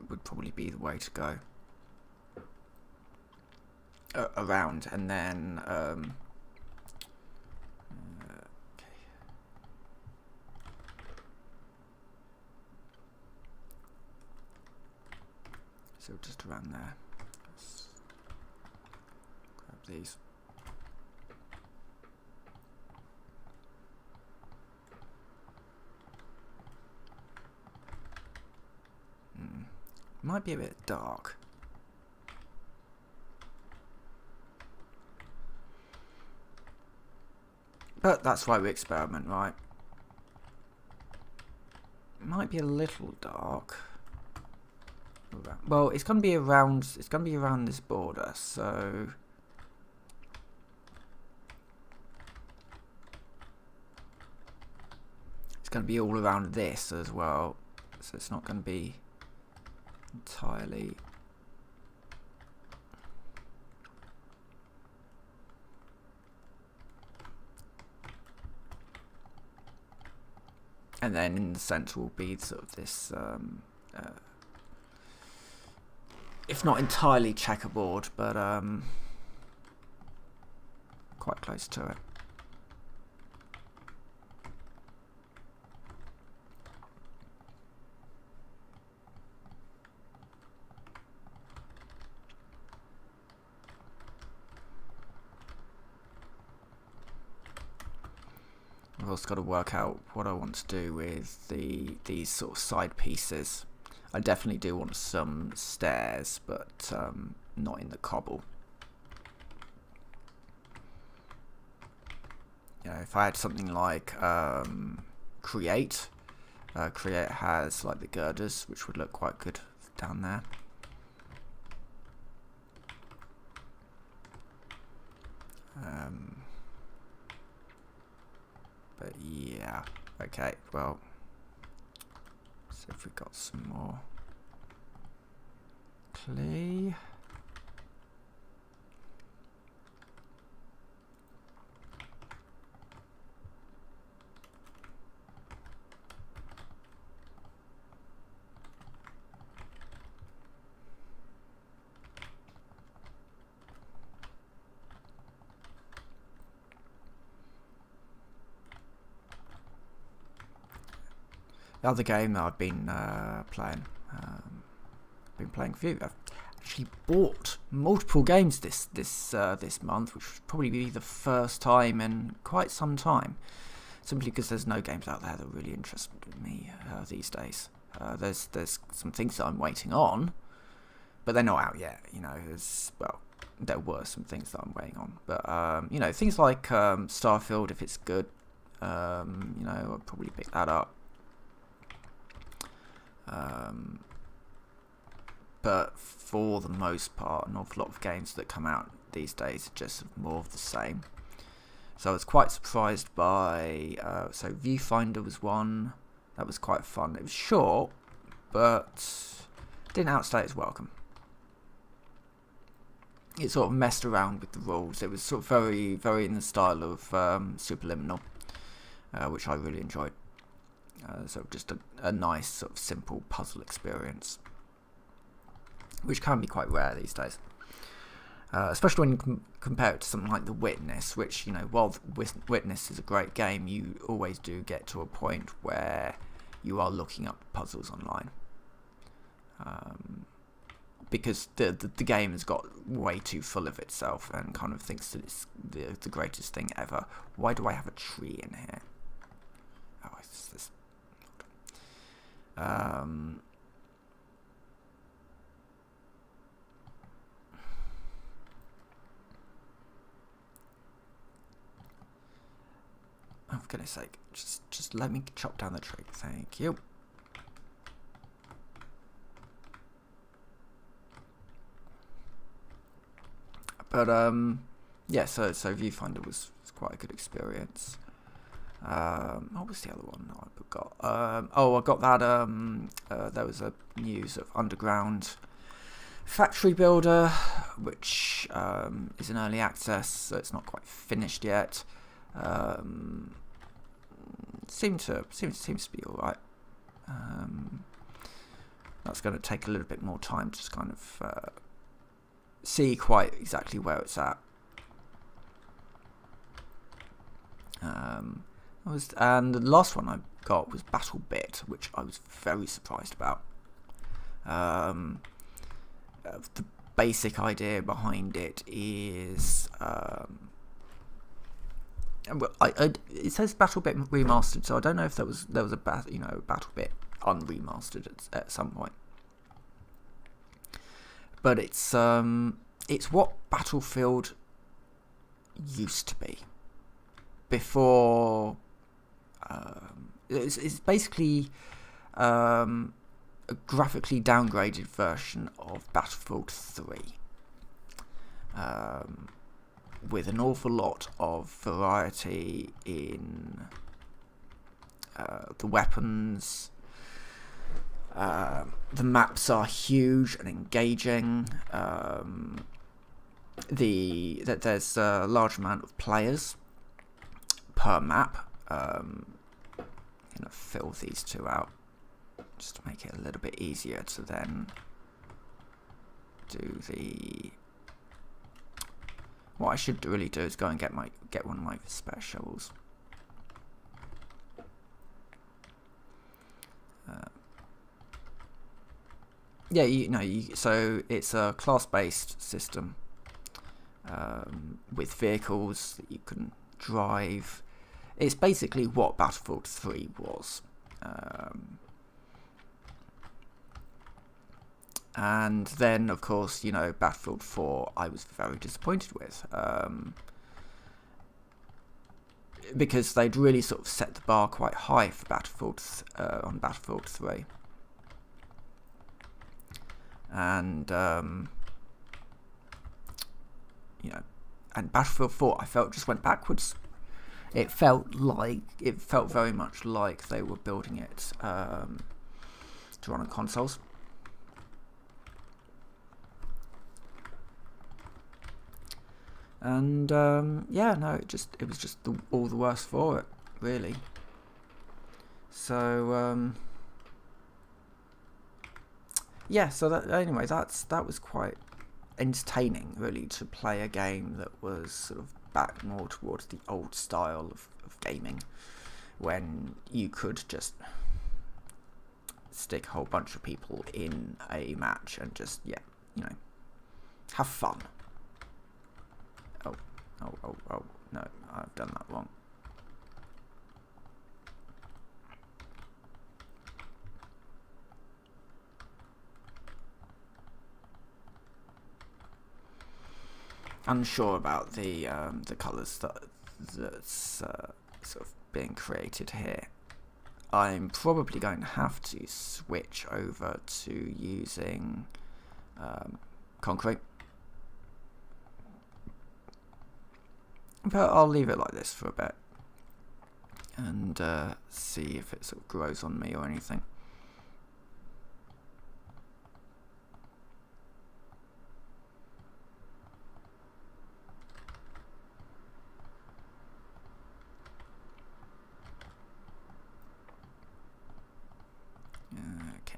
would probably be the way to go around, and then okay. So just around there. Let's grab these. Might be a bit dark. But that's why we experiment, right? It might be a little dark. Well, it's gonna be around this border, so it's gonna be all around this as well. So it's not gonna be entirely and then in the centre will be sort of this if not entirely checkerboard, but quite close to it. I've also got to work out what I want to do with these sort of side pieces. I definitely do want some stairs, but not in the cobble. If I had something like Create has like the girders, which would look quite good down there. But yeah, okay, well, see if we've got some more clay. The other game that I've been playing a few. I've actually bought multiple games this month, which would probably be the first time in quite some time. Simply because there's no games out there that really interest me these days. There's some things that I'm waiting on, but they're not out yet. There were some things that I'm waiting on, but things like Starfield, if it's good, I'll probably pick that up. But for the most part, an awful lot of games that come out these days are just more of the same. So I was quite surprised by so Viewfinder was one that was quite fun. It was short, but didn't outstay its welcome. It sort of messed around with the rules. It was sort of very, very in the style of Superliminal, which I really enjoyed. So just a nice sort of simple puzzle experience, which can be quite rare these days. Especially when you compare it to something like The Witness, which, you know, while Witness is a great game, you always do get to a point where you are looking up puzzles online. Because the game has got way too full of itself and kind of thinks that it's the greatest thing ever. Why do I have a tree in here? Oh, it's this. I'm for goodness sake, just let me chop down the tree. Thank you. But yeah, so Viewfinder was quite a good experience. What was the other one I got? I got that. There was a news of Underground Factory Builder, which is in early access, so it's not quite finished yet. Seems to be all right. That's going to take a little bit more time to just kind of see quite exactly where it's at. And the last one I got was BattleBit, which I was very surprised about. The basic idea behind it is it says BattleBit remastered, so I don't know if there was a BattleBit unremastered at some point. But it's what Battlefield used to be before. It's basically a graphically downgraded version of Battlefield 3, with an awful lot of variety in the weapons. The maps are huge and engaging. There's a large amount of players per map. I'm gonna fill these two out just to make it a little bit easier to then do the. What I should really do is go and get one of my spare shovels. So it's a class-based system with vehicles that you can drive. It's basically what Battlefield 3 was. And then, of course, Battlefield 4 I was very disappointed with. Because they'd really sort of set the bar quite high for Battlefield on Battlefield 3. And and Battlefield 4 I felt just went backwards. It felt very much like they were building it to run on consoles. And it was just all the worse for it, really. So so that was quite entertaining, really, to play a game that was sort of back more towards the old style of gaming, when you could just stick a whole bunch of people in a match and just have fun. Oh no, I've done that wrong. Unsure about the colours that's sort of being created here. I'm probably going to have to switch over to using concrete, but I'll leave it like this for a bit and see if it sort of grows on me or anything. Okay.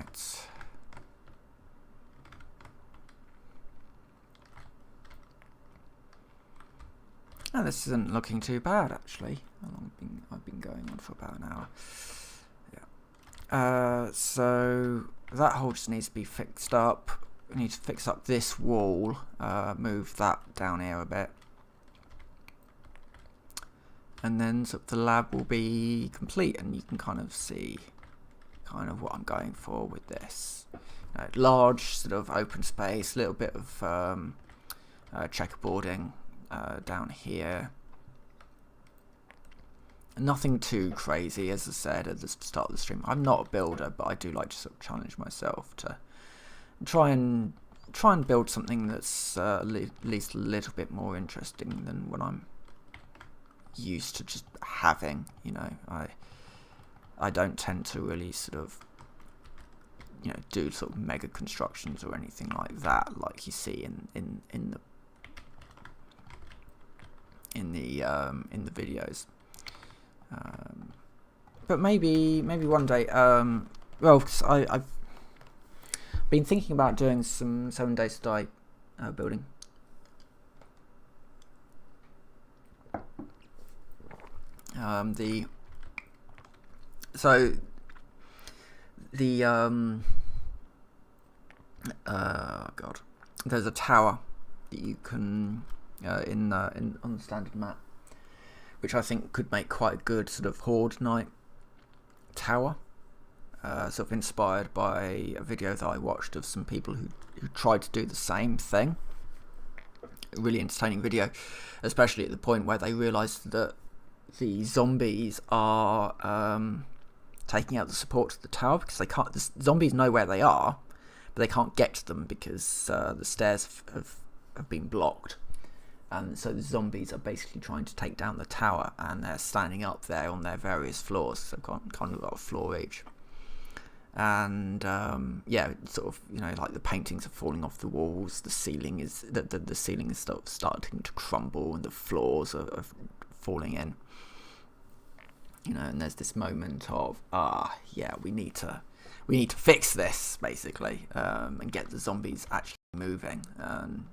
Right. Oh, this isn't looking too bad, actually. How long I've been going on for about an hour. Yeah. So that hole just needs to be fixed up. We need to fix up this wall. Move that down here a bit. And then sort of the lab will be complete, and you can kind of see kind of what I'm going for with this. Large sort of open space, a little bit of checkerboarding down here. Nothing too crazy, as I said at the start of the stream. I'm not a builder, but I do like to sort of challenge myself to try and build something that's at least a little bit more interesting than what I'm used to just having. You know, I don't tend to really sort of, you know, do sort of mega constructions or anything like that, like you see in the videos. But maybe one day. Well, cause I've been thinking about doing some 7 Days to Die building. God, there's a tower that you can on the standard map, which I think could make quite a good sort of Horde night tower. Sort of inspired by a video that I watched of some people who tried to do the same thing. A really entertaining video, especially at the point where they realised that the zombies are taking out the support of the tower, because they can't. The zombies know where they are, but they can't get to them because the stairs have been blocked. And so the zombies are basically trying to take down the tower, and they're standing up there on their various floors. So kind of got a floor each. And yeah, sort of, you know, like the paintings are falling off the walls. The ceiling is the ceiling is starting to crumble, and the floors are falling in. You know, and there's this moment of yeah, we need to fix this basically, and get the zombies actually moving. And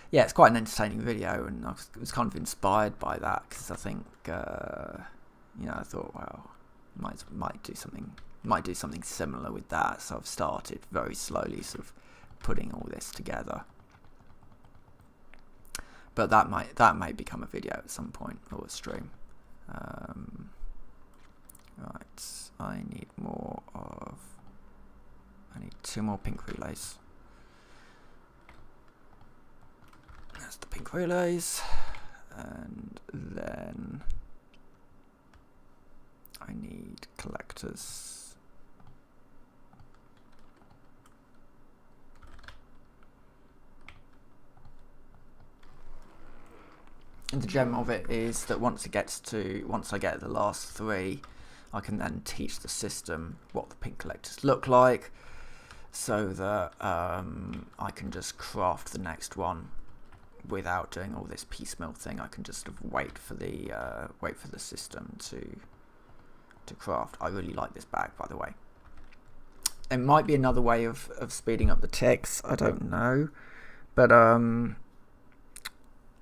yeah, it's quite an entertaining video, and I was kind of inspired by that, because I think you know, I thought, well, might do something similar with that. So I've started very slowly sort of putting all this together. But that may become a video at some point, or a stream. Right, I need 2 more pink relays. That's the pink relays, and then I need collectors. And the gem of it is that once I get the last 3, I can then teach the system what the pink collectors look like, so that I can just craft the next one without doing all this piecemeal thing. I can just sort of wait for the system to craft. I really like this bag, by the way. It might be another way of speeding up the ticks, I don't know, but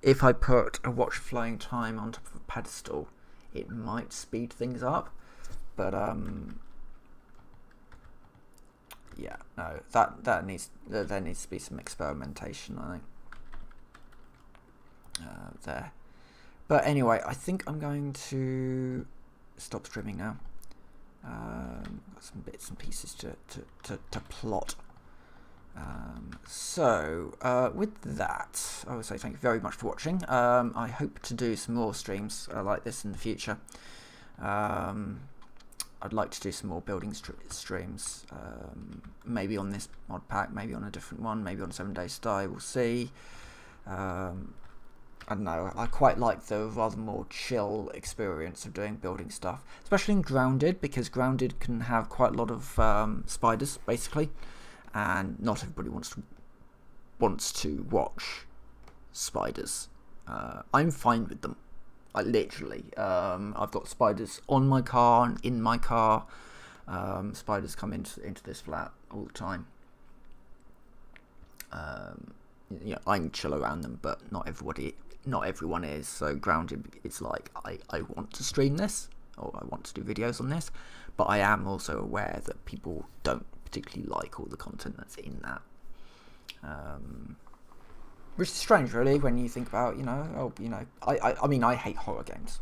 if I put a watch flowing time on top of a pedestal, it might speed things up. But yeah, no, there needs to be some experimentation, I think, there. But anyway, I think I'm going to stop streaming now. Got some bits and pieces to plot. So with that, I would say thank you very much for watching. I hope to do some more streams like this in the future. I'd like to do some more building streams, maybe on this mod pack, maybe on a different one, maybe on 7 Days to Die, we'll see. I don't know, I quite like the rather more chill experience of doing building stuff, especially in Grounded, because Grounded can have quite a lot of spiders, basically, and not everybody wants to watch spiders. I'm fine with them. Literally, I've got spiders on my car and in my car. Spiders come into this flat all the time. I chill around them, but not everyone is. So grounded, it's like I want to stream this, or I want to do videos on this, but I am also aware that people don't particularly like all the content that's in that. Which is strange, really, when you think about, I mean, I hate horror games.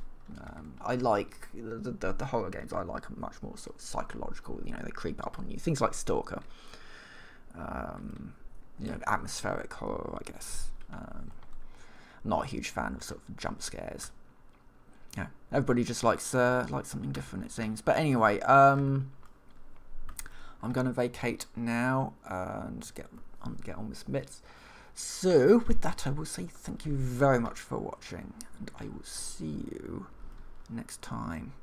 I like the horror games. I like are much more sort of psychological. They creep up on you. Things like Stalker. Atmospheric horror, I guess. I'm not a huge fan of sort of jump scares. Yeah, everybody just likes something different, it seems. But anyway, I'm going to vacate now and get on with some bits. So with that, I will say thank you very much for watching, and I will see you next time.